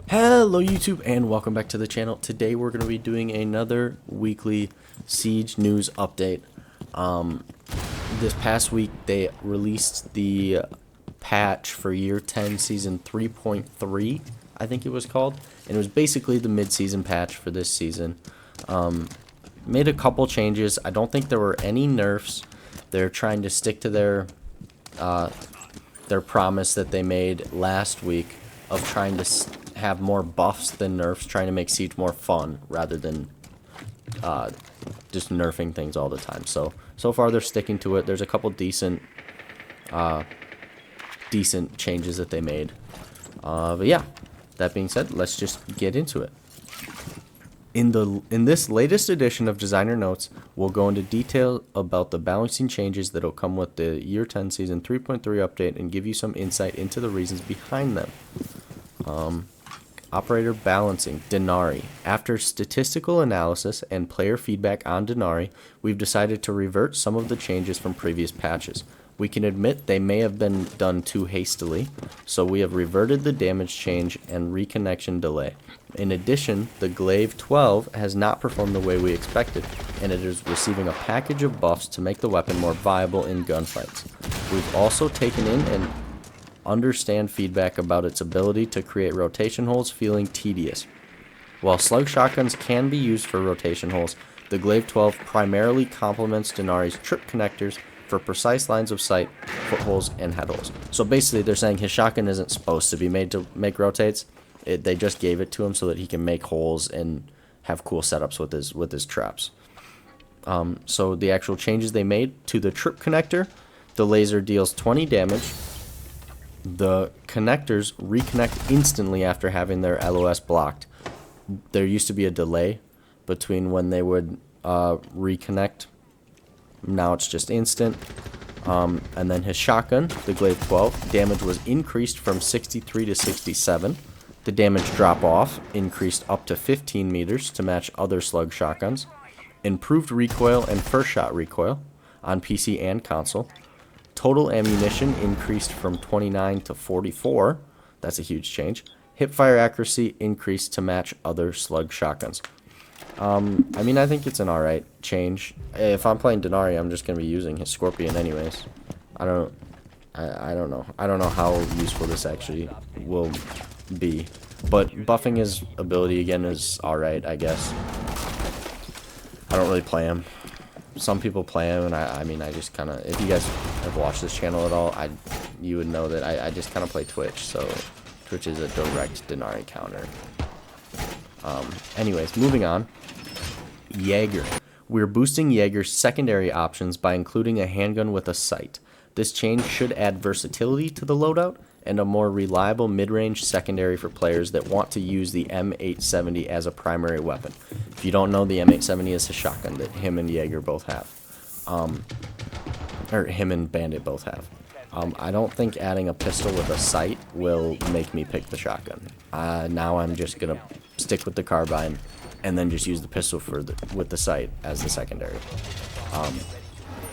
Hello YouTube and welcome back to the channel. Today we're going to be doing another weekly Siege news update. This past week they released the patch for year 10 season 3.3, I think it was called, and it was basically the mid-season patch for this season. Made a couple changes. I don't think there were any nerfs. They're trying to stick to their promise that they made last week of trying to have more buffs than nerfs, trying to make Siege more fun rather than just nerfing things all the time. So far they're sticking to it. There's a couple decent changes that they made. But yeah, that being said, let's just get into it. In this latest edition of Designer Notes, we'll go into detail about the balancing changes that'll come with the Year 10 Season 3.3 update and give you some insight into the reasons behind them. Operator balancing, Denari. After statistical analysis and player feedback on Denari, we've decided to revert some of the changes from previous patches. We can admit they may have been done too hastily, so we have reverted the damage change and reconnection delay. In addition, the Glaive 12 has not performed the way we expected, and it is receiving a package of buffs to make the weapon more viable in gunfights. We've also taken in and understand feedback about its ability to create rotation holes feeling tedious. While slug shotguns can be used for rotation holes, the Glaive 12 primarily complements Denari's trip connectors for precise lines of sight, footholes, and head holes. So basically they're saying his shotgun isn't supposed to be made to make rotates. They just gave it to him so that he can make holes and have cool setups with his traps. So the actual changes they made to the trip connector, the laser deals 20 damage. The connectors reconnect instantly after having their LOS blocked. There used to be a delay between when they would reconnect. Now it's just instant. And then his shotgun, the Glaive 12, damage was increased from 63 to 67. The damage drop off increased up to 15 meters to match other slug shotguns. Improved recoil and first shot recoil on PC and console. Total ammunition increased from 29 to 44. That's a huge change. Hipfire accuracy increased to match other slug shotguns. I mean, I think it's an alright change. If I'm playing Denari, I'm just going to be using his Scorpion anyways. I don't know. I don't know how useful this actually will be. But buffing his ability again is alright, I guess. I don't really play him. Some people play him, and I mean, I just kind of, if you guys have watched this channel at all, you would know that I just kind of play Twitch, so Twitch is a direct Denari counter. Anyways, moving on. Jaeger. We're boosting Jaeger's secondary options by including a handgun with a sight. This change should add versatility to the loadout and a more reliable mid-range secondary for players that want to use the M870 as a primary weapon. If you don't know, the M870 is a shotgun that him and Jaeger both have. Or him and Bandit both have. I don't think adding a pistol with a sight will make me pick the shotgun. Now I'm just going to stick with the carbine and then just use the pistol with the sight as the secondary.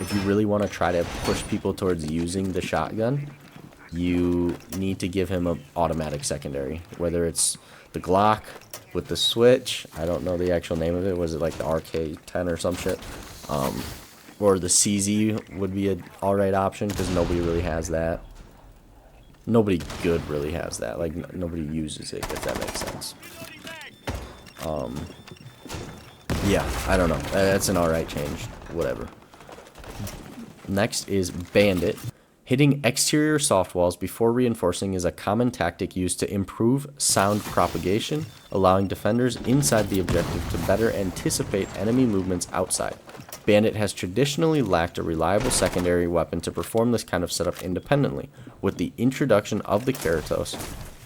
If you really want to try to push people towards using the shotgun, you need to give him an automatic secondary, whether it's the Glock with the switch, I don't know the actual name of it, was it like the RK10 or some shit, or the CZ would be an alright option, because nobody really has that. Nobody good really has that, like nobody uses it, if that makes sense. Yeah, I don't know, that's an alright change, whatever. Next is Bandit. Hitting exterior soft walls before reinforcing is a common tactic used to improve sound propagation, allowing defenders inside the objective to better anticipate enemy movements outside. Bandit has traditionally lacked a reliable secondary weapon to perform this kind of setup independently. With the introduction of the Keratos,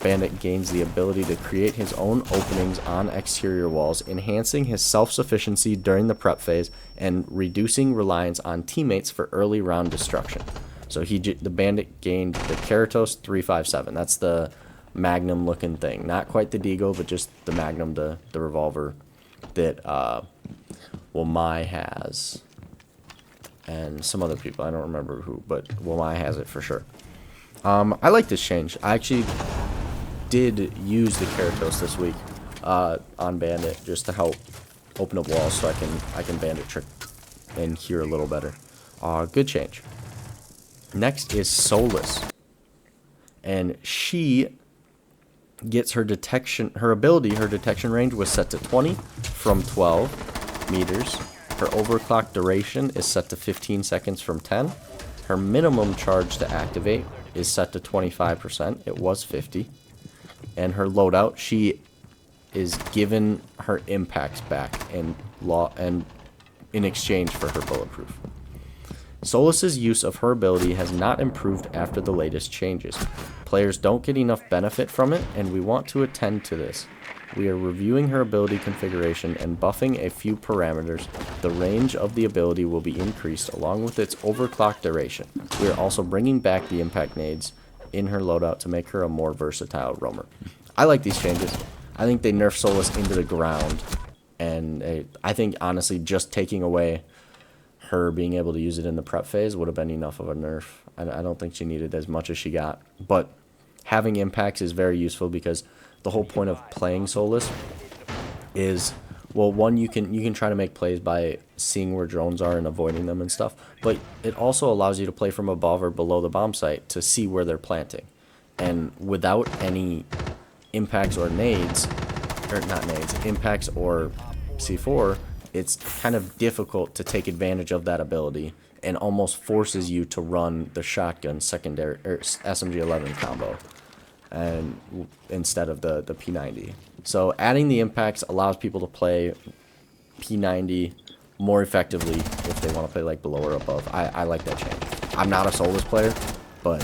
Bandit gains the ability to create his own openings on exterior walls, enhancing his self-sufficiency during the prep phase and reducing reliance on teammates for early round destruction. So the Bandit gained the Keratos 357. That's the Magnum looking thing. Not quite the Deagle, but just the Magnum, the revolver that Wamai has. And some other people, I don't remember who, but Wamai has it for sure. I like this change. did use the Keratos this week on Bandit just to help open up walls so I can Bandit trick and hear a little better. Good change. Next is Solus, and she gets her detection range was set to 20 from 12 meters. Her overclock duration is set to 15 seconds from 10. Her minimum charge to activate is set to 25%. It was 50. And her loadout, she is given her impacts back and in exchange for her bulletproof. Solus's use of her ability has not improved after the latest changes. Players don't get enough benefit from it, and we want to attend to this. We are reviewing her ability configuration and buffing a few parameters. The range of the ability will be increased along with its overclock duration. We are also bringing back the impact nades in her loadout to make her a more versatile roamer. I like these changes. I think they nerf Solus into the ground, and I think honestly just taking away her being able to use it in the prep phase would have been enough of a nerf. I don't think she needed as much as she got, but having impacts is very useful because the whole point of playing Solus is, well, one, you can try to make plays by seeing where drones are and avoiding them and stuff, but it also allows you to play from above or below the bomb site to see where they're planting. And without any impacts or nades, or not nades, impacts or C4, it's kind of difficult to take advantage of that ability and almost forces you to run the shotgun secondary or SMG-11 combo and instead of the P90. So adding the impacts allows people to play P90 more effectively if they want to play like below or above. I like that change. I'm not a Solus player, but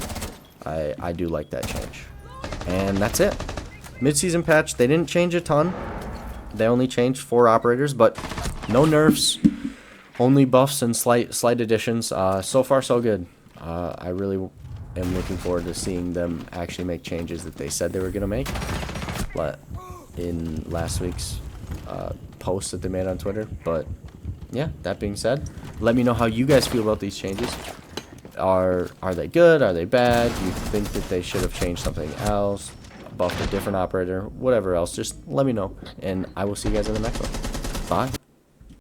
I do like that change. And that's it. Mid-season patch, they didn't change a ton. They only changed 4 operators, but no nerfs, only buffs and slight additions. So far, so good. I really am looking forward to seeing them actually make changes that they said they were going to make in last week's post that they made on Twitter. But yeah, that being said, let me know how you guys feel about these changes. Are they good? Are they bad? Do you think that they should have changed something else? Buffed a different operator? Whatever else, just let me know. And I will see you guys in the next one. Bye.